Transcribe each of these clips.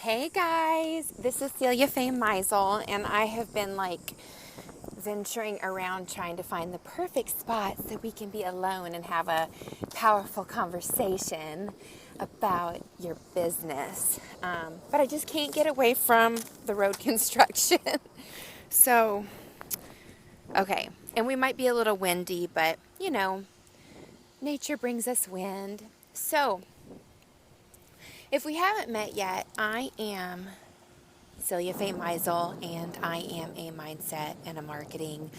Hey guys, this is Celia Faye Meisel, and I have been venturing around trying to find the perfect spot so we can be alone and have a powerful conversation about your business. But I just can't get away from the road construction. So, okay, and we might be a little windy, but nature brings us wind. So, if we haven't met yet, I am Celia Faye Meisel, and I am a mindset and a marketing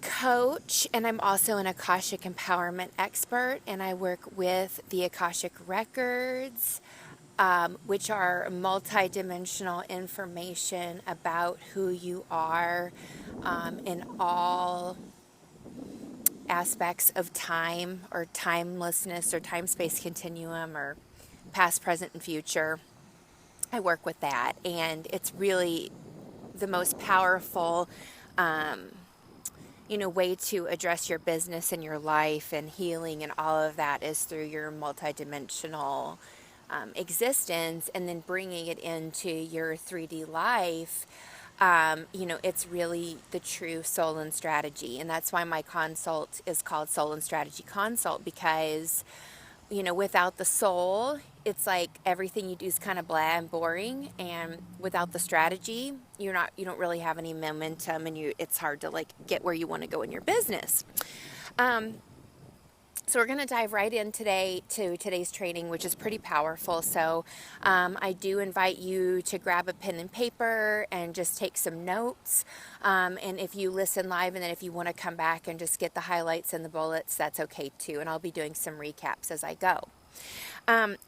coach, and I'm also an Akashic empowerment expert, and I work with the Akashic records, which are multidimensional information about who you are in all aspects of time or timelessness or time-space continuum or past, present, and future. I work with that, and it's really the most powerful, way to address your business and your life and healing and all of that is through your multidimensional existence, and then bringing it into your 3D life. It's really the true soul and strategy, and that's why my consult is called Soul and Strategy Consult, because without the soul, it's like everything you do is kind of blah and boring. And without the strategy, you don't really have any momentum, and it's hard to get where you want to go in your business. So we're going to dive right in today to today's training, which is pretty powerful. So I do invite you to grab a pen and paper and just take some notes. And if you listen live, and then if you want to come back and just get the highlights and the bullets, that's okay too. And I'll be doing some recaps as I go.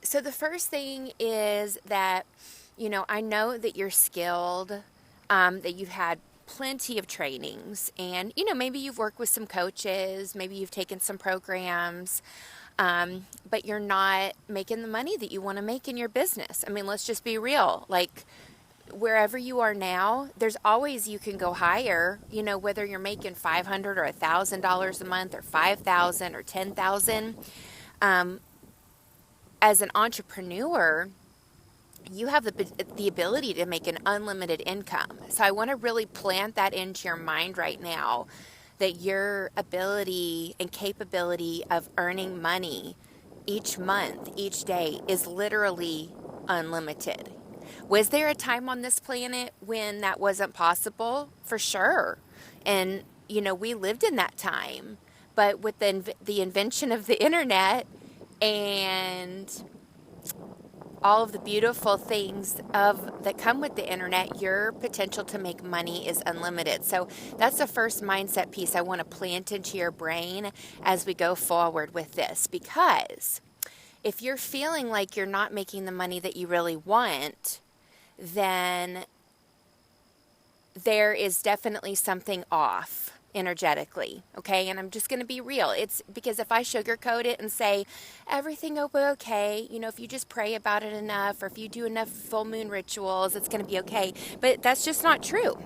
So the first thing is that, I know that you're skilled, that you've had plenty of trainings, and maybe you've worked with some coaches, maybe you've taken some programs, but you're not making the money that you want to make in your business. I mean, let's just be real. Wherever you are now, there's always, you can go higher, whether you're making $500 or $1,000 a month or $5,000 or $10,000. As an entrepreneur, you have the ability to make an unlimited income. So I want to really plant that into your mind right now, that your ability and capability of earning money each month, each day, is literally unlimited. Was there a time on this planet when that wasn't possible? For sure. And, we lived in that time. But with the invention of the internet and all of the beautiful things that come with the internet, your potential to make money is unlimited. So that's the first mindset piece I want to plant into your brain as we go forward with this. Because if you're feeling like you're not making the money that you really want, then there is definitely something off energetically, okay? And I'm just going to be real. It's because if I sugarcoat it and say everything will be okay, if you just pray about it enough, or if you do enough full moon rituals, it's going to be okay. But that's just not true.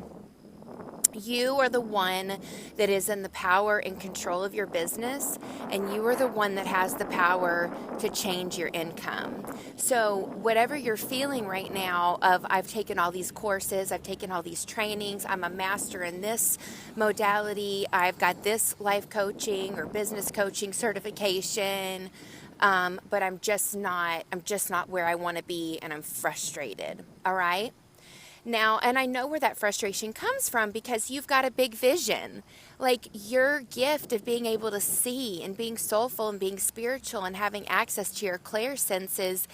You are the one that is in the power and control of your business, and you are the one that has the power to change your income. So whatever you're feeling right now of, I've taken all these courses, I've taken all these trainings, I'm a master in this modality, I've got this life coaching or business coaching certification, but I'm just not where I want to be, and I'm frustrated. All right? Now, and I know where that frustration comes from, because you've got a big vision. Your gift of being able to see and being soulful and being spiritual and having access to your clair senses,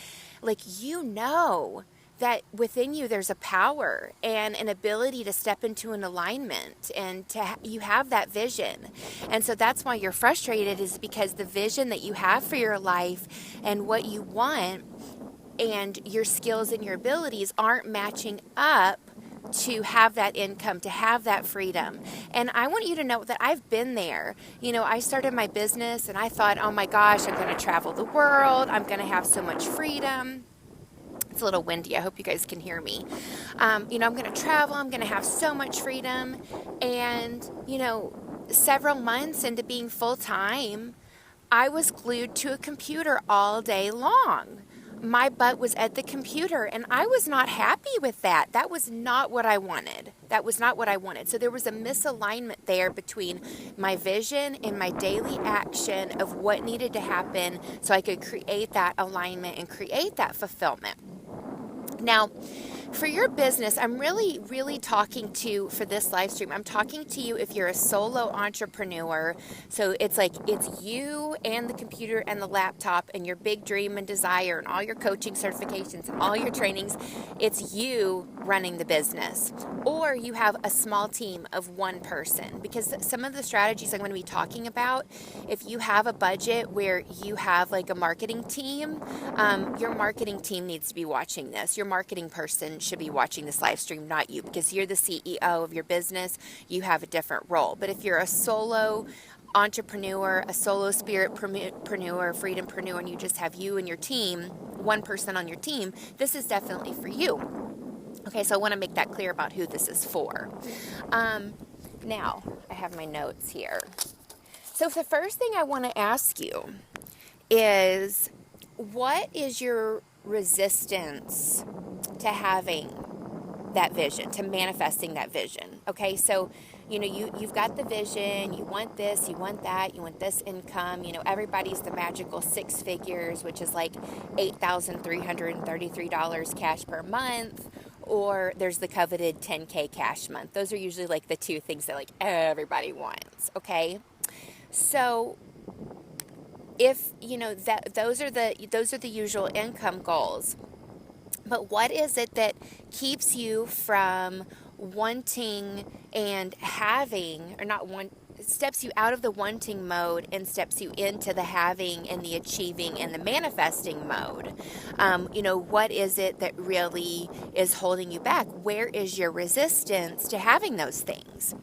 that within you there's a power and an ability to step into an alignment, and you have that vision. And so that's why you're frustrated, is because the vision that you have for your life and what you want and your skills and your abilities aren't matching up to have that income, to have that freedom. And I want you to know that I've been there. I started my business and I thought, oh my gosh, I'm going to travel the world. I'm going to have so much freedom. It's a little windy. I hope you guys can hear me. I'm going to travel. I'm going to have so much freedom. And, several months into being full time, I was glued to a computer all day long. my butt was at the computer, and I was not happy with that. That was not what I wanted. That was not what I wanted. So there was a misalignment there between my vision and my daily action of what needed to happen so I could create that alignment and create that fulfillment. Now, for your business, I'm really talking to, for this live stream, I'm talking to you if you're a solo entrepreneur. So it's like, it's you and the computer and the laptop and your big dream and desire and all your coaching certifications and all your trainings. It's you running the business. Or you have a small team of one person. Because some of the strategies I'm going to be talking about, if you have a budget where you have like a marketing team, your marketing team needs to be watching this. Your marketing person should be watching this live stream, not you, because you're the CEO of your business. You have a different role. But if you're a solo entrepreneur, a solo spiritpreneur, freedompreneur, and you just have you and your team, one person on your team, this is definitely for you. Okay, so I want to make that clear about who this is for. Now, I have my notes here. So the first thing I want to ask you is, what is your resistance to having that vision, to manifesting that vision? Okay, so you've got the vision, you want this, you want that, you want this income. Everybody's the magical six figures, which is like $8,333 cash per month, or there's the coveted 10K cash month. Those are usually like the two things that like everybody wants. Okay, so if that those are the usual income goals, but what is it that keeps you from wanting and having, or not want, steps you out of the wanting mode and steps you into the having and the achieving and the manifesting mode? What is it that really is holding you back? Where is your resistance to having those things?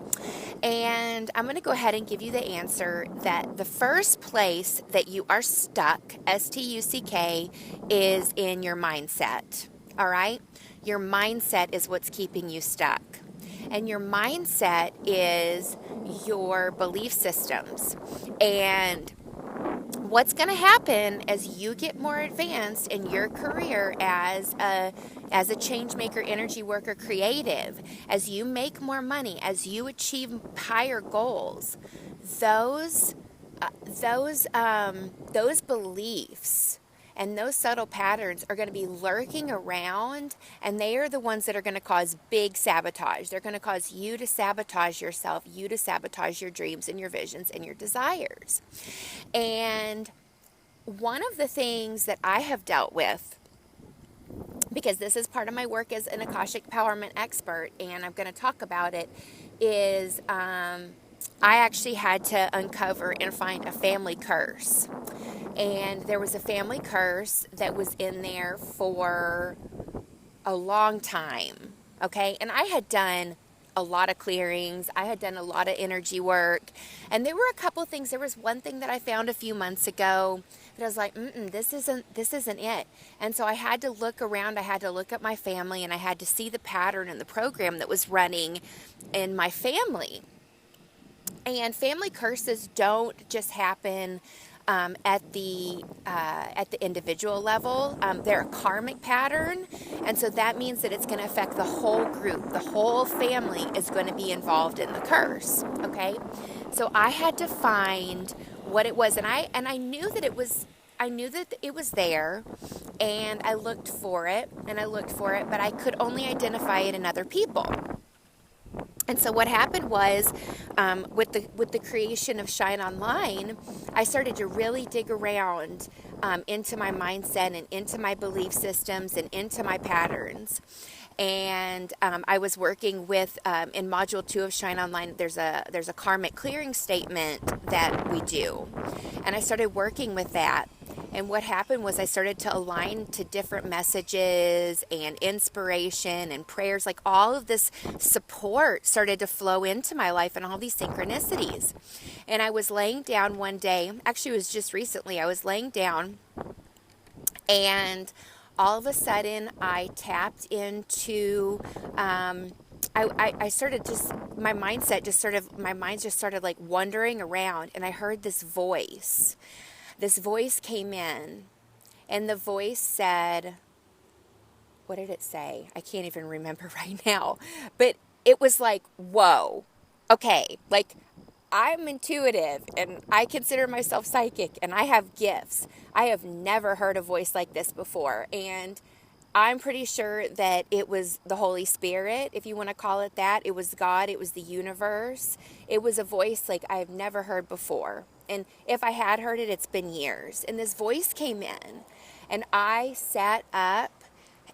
And I'm going to go ahead and give you the answer that the first place that you are stuck, S-T-U-C-K, is in your mindset. All right? Your mindset is what's keeping you stuck. And your mindset is your belief systems. And what's going to happen as you get more advanced in your career as a change maker, energy worker, creative, as you make more money, as you achieve higher goals, those beliefs and those subtle patterns are going to be lurking around, and they are the ones that are going to cause big sabotage. They're going to cause you to sabotage yourself, you to sabotage your dreams and your visions and your desires. And one of the things that I have dealt with, because this is part of my work as an Akashic Empowerment expert, and I'm going to talk about it, is I actually had to uncover and find a family curse. And there was a family curse that was in there for a long time, okay? And I had done a lot of clearings. I had done a lot of energy work. And there were a couple things. There was one thing that I found a few months ago that I was like, this isn't it. And so I had to look around. I had to look at my family, and I had to see the pattern and the program that was running in my family. And family curses don't just happen at the individual level. They're a karmic pattern, and so that means that it's going to affect the whole group. The whole family is going to be involved in the curse. Okay, so I had to find what it was, and I knew that it was. I knew that it was there, and I looked for it, but I could only identify it in other people. And so what happened was, with the creation of Shine Online, I started to really dig around into my mindset and into my belief systems and into my patterns. And I was working with, in Module 2 of Shine Online, there's a karmic clearing statement that we do. And I started working with that. And what happened was I started to align to different messages and inspiration and prayers. Like all of this support started to flow into my life and all these synchronicities. And I was laying down one day, actually it was just recently, I was laying down, and all of a sudden I tapped into, I started just, my mind just started like wandering around, and I heard this voice. This voice came in, And the voice said, what did it say? I can't even remember right now. But it was like, whoa, okay, like I'm intuitive and I consider myself psychic and I have gifts. I have never heard a voice like this before. And I'm pretty sure that it was the Holy Spirit, if you want to call it that. It was God. It was the universe. It was a voice like I've never heard before. And if I had heard it, it's been years. And this voice came in and I sat up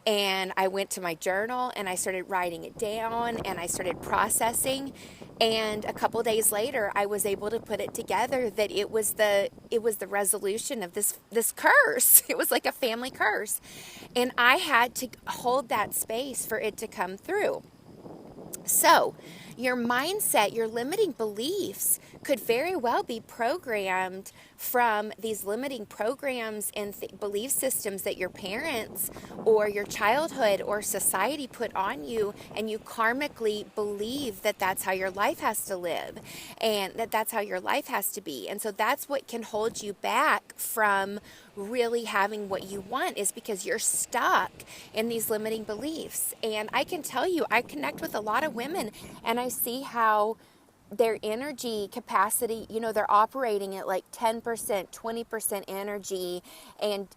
and I went to my journal and I started writing it down and I started processing. And a couple days later, I was able to put it together that it was the resolution of this curse. It was like a family curse. And I had to hold that space for it to come through. So, your mindset, your limiting beliefs could very well be programmed from these limiting programs and belief systems that your parents or your childhood or society put on you, and you karmically believe that that's how your life has to live and that that's how your life has to be. And so that's what can hold you back from really having what you want, is because you're stuck in these limiting beliefs. And I can tell you, I connect with a lot of women and I see how their energy capacity, they're operating at like 10%, 20% energy, and,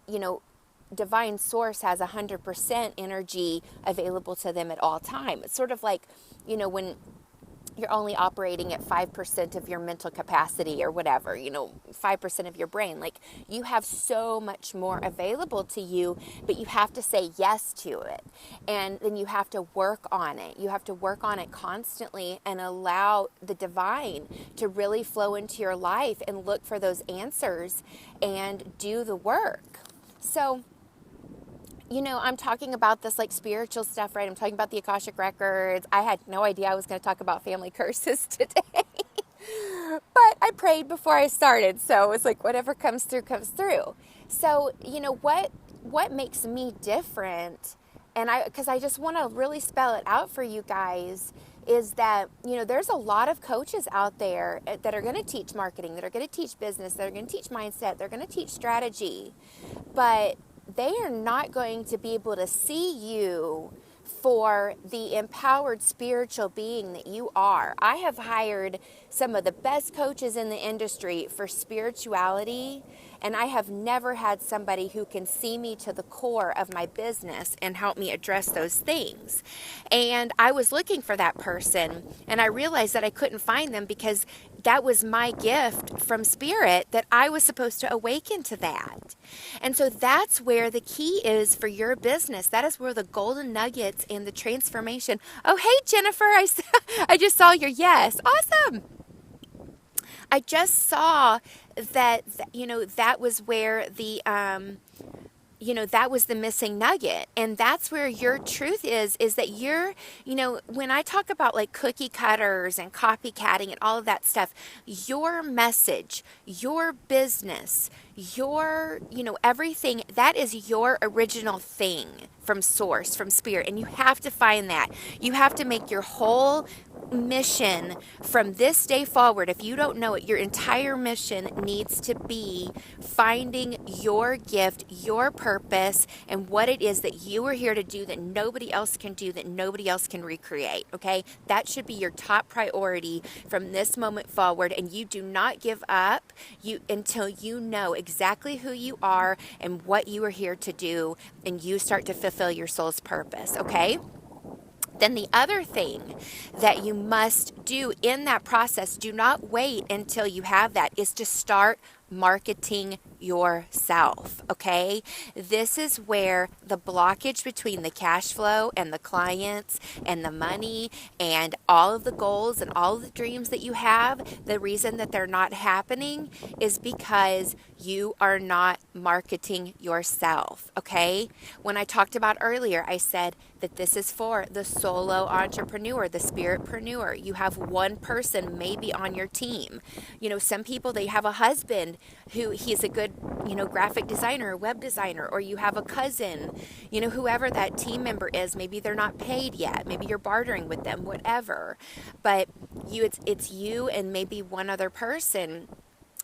divine source has 100% energy available to them at all time. It's sort of like, when you're only operating at 5% of your mental capacity or whatever, 5% of your brain. Like, you have so much more available to you, but you have to say yes to it. And then you have to work on it. You have to work on it constantly and allow the divine to really flow into your life and look for those answers and do the work. So, I'm talking about this like spiritual stuff, right? I'm talking about the Akashic Records. I had no idea I was going to talk about family curses today. But I prayed before I started. So it's like whatever comes through, comes through. So, what makes me different, and because I just want to really spell it out for you guys, is that, there's a lot of coaches out there that are going to teach marketing, that are going to teach business, that are going to teach mindset, they're going to teach strategy. But they are not going to be able to see you for the empowered spiritual being that you are. I have hired some of the best coaches in the industry for spirituality, and I have never had somebody who can see me to the core of my business and help me address those things. And I was looking for that person, and I realized that I couldn't find them because that was my gift from spirit, that I was supposed to awaken to that. And so that's where the key is for your business. That is where the golden nuggets and the transformation. Oh, hey, Jennifer, I just saw your yes. Awesome. I just saw that, that was where that was the missing nugget. And that's where your truth is that you're, when I talk about like cookie cutters and copycatting and all of that stuff, your message, your business, your, everything, that is your original thing from source, from spirit. And you have to find that. You have to make your whole mission from this day forward. If you don't know it, your entire mission needs to be finding your gift, your purpose, and what it is that you are here to do that nobody else can do, that nobody else can recreate. Okay, that should be your top priority from this moment forward. And you do not give up until you know exactly who you are and what you are here to do, and you start to fulfill your soul's purpose. Okay. Then the other thing that you must do in that process, do not wait until you have that, is to start marketing yourself, okay? This is where the blockage between the cash flow and the clients and the money and all of the goals and all of the dreams that you have, the reason that they're not happening is because you are not marketing yourself, okay? When I talked about earlier, I said that this is for the solo entrepreneur, the spiritpreneur. You have one person maybe on your team. Some people, they have a husband who he's a good, graphic designer, web designer, or you have a cousin, whoever that team member is, maybe they're not paid yet. Maybe you're bartering with them, whatever. But it's you and maybe one other person.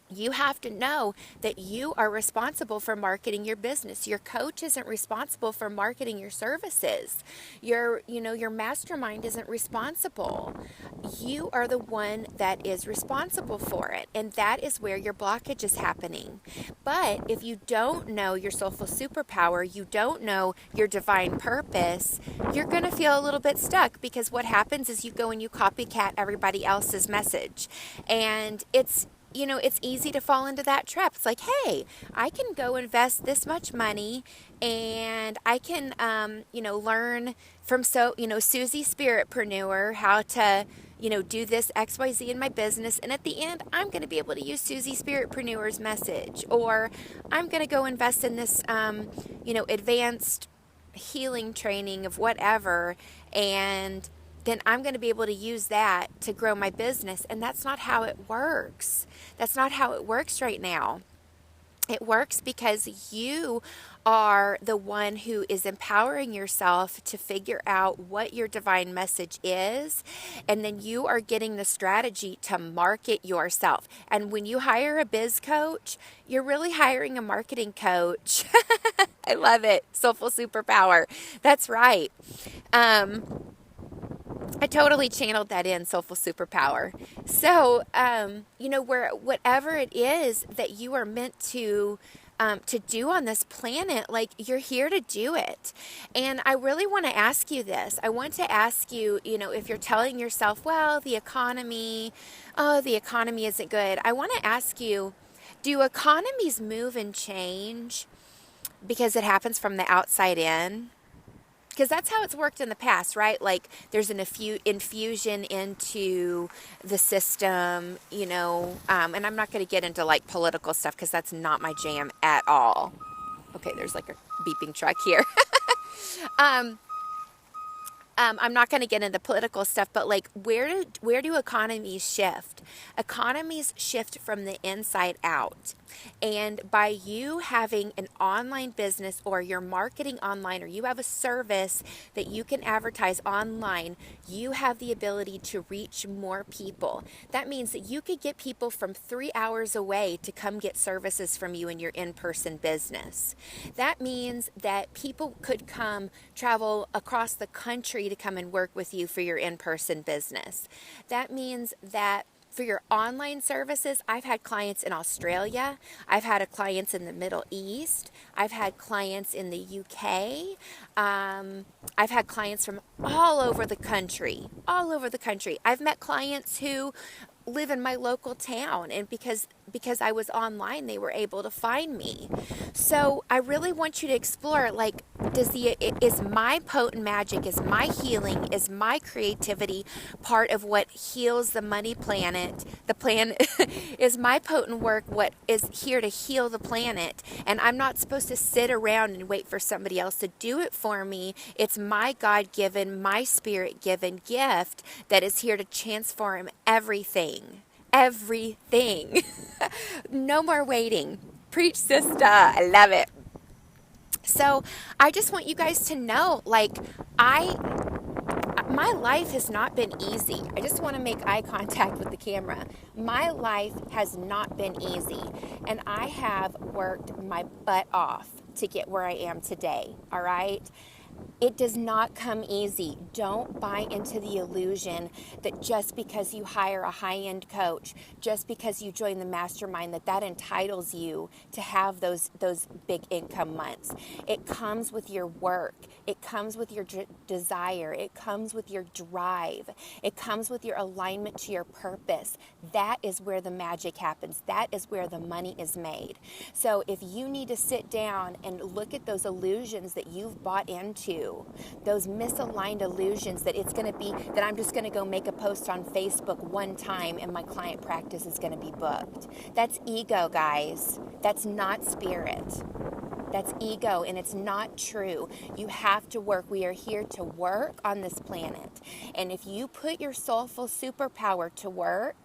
You have to know that you are responsible for marketing your business. Your coach isn't responsible for marketing your services. Your mastermind isn't responsible. You are the one that is responsible for it. And that is where your blockage is happening. But if you don't know your soulful superpower, you don't know your divine purpose, you're going to feel a little bit stuck, because what happens is you go and you copycat everybody else's message. And it's easy to fall into that trap. It's like, hey, I can go invest this much money, and I can, learn from Susie Spiritpreneur how to, do this XYZ in my business. And at the end, I'm going to be able to use Susie Spiritpreneur's message, or I'm going to go invest in this, advanced healing training of whatever, and then I'm going to be able to use that to grow my business. And that's not how it works. That's not how it works right now. It works because you are the one who is empowering yourself to figure out what your divine message is. And then you are getting the strategy to market yourself. And when you hire a biz coach, you're really hiring a marketing coach. I love it. Soulful superpower. That's right. I totally channeled that in, soulful superpower. So, whatever it is that you are meant to do on this planet, like, you're here to do it. And I really want to ask you this. I want to ask you, if you're telling yourself, well, the economy isn't good. I want to ask you, do economies move and change because it happens from the outside in? Because that's how it's worked in the past, right? Like, there's an infusion into the system, and I'm not going to get into like political stuff because that's not my jam at all. Okay, there's like a beeping truck here. I'm not going to get into political stuff, but like, where do economies shift? Economies shift from the inside out. And by you having an online business, or you're marketing online, or you have a service that you can advertise online, you have the ability to reach more people. That means that you could get people from 3 hours away to come get services from you in your in-person business. That means that people could travel across the country to come and work with you for your in-person business. That means that for your online services, I've had clients in Australia. I've had clients in the Middle East. I've had clients in the UK. I've had clients from all over the country. I've met clients who live in my local town, and because I was online, they were able to find me. So I really want you to explore, like, is my potent magic, is my healing, is my creativity part of what heals the money planet? The planet is my potent work what is here to heal the planet, and I'm not supposed to sit around and wait for somebody else to do it for me. It's my God-given, my spirit-given gift that is here to transform everything. No more waiting. Preach, sister. I love it. So I just want you guys to know, like, my life has not been easy. I just want to make eye contact with the camera. My life has not been easy, and I have worked my butt off to get where I am today. All right? It does not come easy. Don't buy into the illusion that just because you hire a high-end coach, just because you join the mastermind, that entitles you to have those big income months. It comes with your work. It comes with your desire. It comes with your drive. It comes with your alignment to your purpose. That is where the magic happens. That is where the money is made. So if you need to sit down and look at those illusions that you've bought into, those misaligned illusions that I'm just going to go make a post on Facebook one time and my client practice is going to be booked. That's ego, guys. That's not spirit. That's ego, and it's not true. You have to work. We are here to work on this planet. And if you put your soulful superpower to work,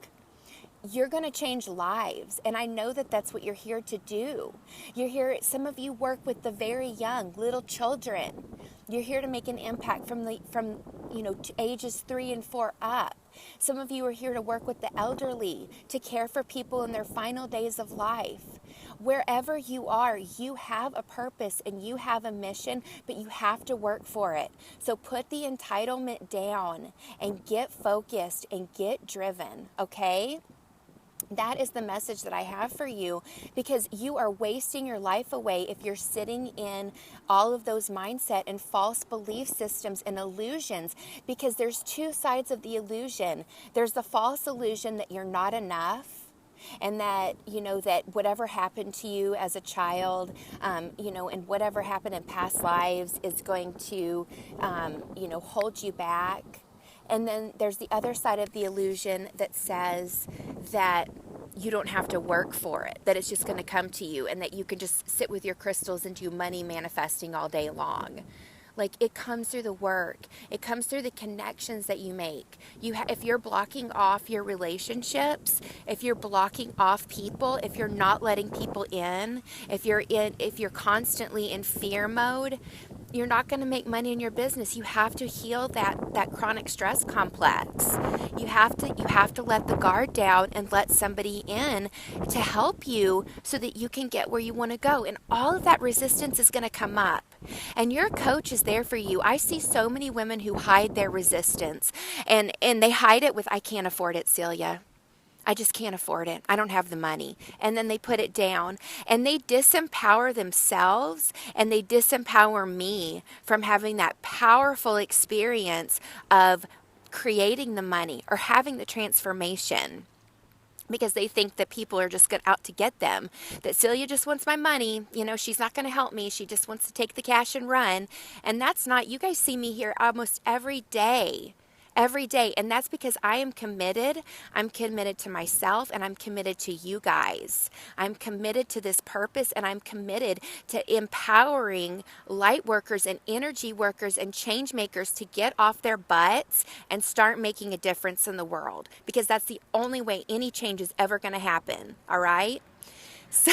you're going to change lives. And I know that that's what you're here to do. You're here, some of you work with the very young, little children. You're here to make an impact from ages 3 and 4 up. Some of you are here to work with the elderly, to care for people in their final days of life. Wherever you are, you have a purpose and you have a mission, but you have to work for it. So put the entitlement down and get focused and get driven, okay? That is the message that I have for you, because you are wasting your life away if you're sitting in all of those mindset and false belief systems and illusions, because there's two sides of the illusion. There's the false illusion that you're not enough, and that, that whatever happened to you as a child, and whatever happened in past lives is going to, hold you back. And then there's the other side of the illusion that says that you don't have to work for it, that it's just going to come to you, and that you can just sit with your crystals and do money manifesting all day long. Like, it comes through the work. It comes through the connections that you make. If you're blocking off your relationships, if you're blocking off people, if you're not letting people in, if you're constantly in fear mode, you're not going to make money in your business. You have to heal that chronic stress complex. You have to let the guard down and let somebody in to help you so that you can get where you want to go. And all of that resistance is going to come up. And your coach is there for you. I see so many women who hide their resistance, and they hide it with, I can't afford it, Celia. I just can't afford it. I don't have the money. And then they put it down, and they disempower themselves, and they disempower me from having that powerful experience of creating the money or having the transformation, because they think that people are just out to get them, that Celia just wants my money. She's not going to help me. She just wants to take the cash and run. And that's not, you guys see me here almost every day. Every day. And that's because I am committed. I'm committed to myself, and I'm committed to you guys. I'm committed to this purpose, and I'm committed to empowering light workers and energy workers and change makers to get off their butts and start making a difference in the world, because that's the only way any change is ever going to happen. All right? So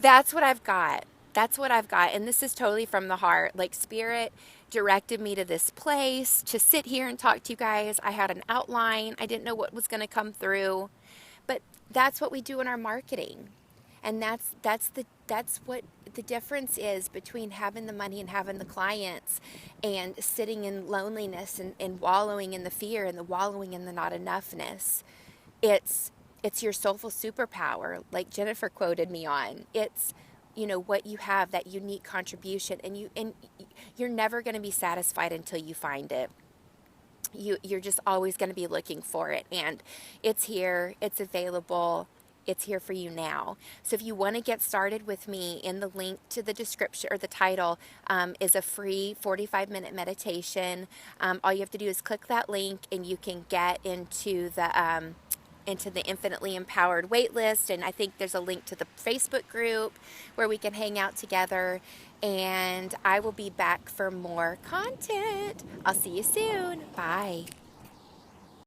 that's what I've got. That's what I've got. And this is totally from the heart. Like, Spirit directed me to this place to sit here and talk to you guys. I had an outline. I didn't know what was going to come through. But that's what we do in our marketing. And that's what the difference is between having the money and having the clients, and sitting in loneliness and wallowing in the fear and the wallowing in the not enoughness. It's your soulful superpower, like Jennifer quoted me on. It's what you have, that unique contribution, and you're never going to be satisfied until you find it. You're just always going to be looking for it, and it's here, it's available, it's here for you now. So if you want to get started with me, in the link to the description, or the title, is a free 45-minute meditation. All you have to do is click that link, and you can get into the Infinitely Empowered waitlist. And I think there's a link to the Facebook group where we can hang out together. And I will be back for more content. I'll see you soon. Bye.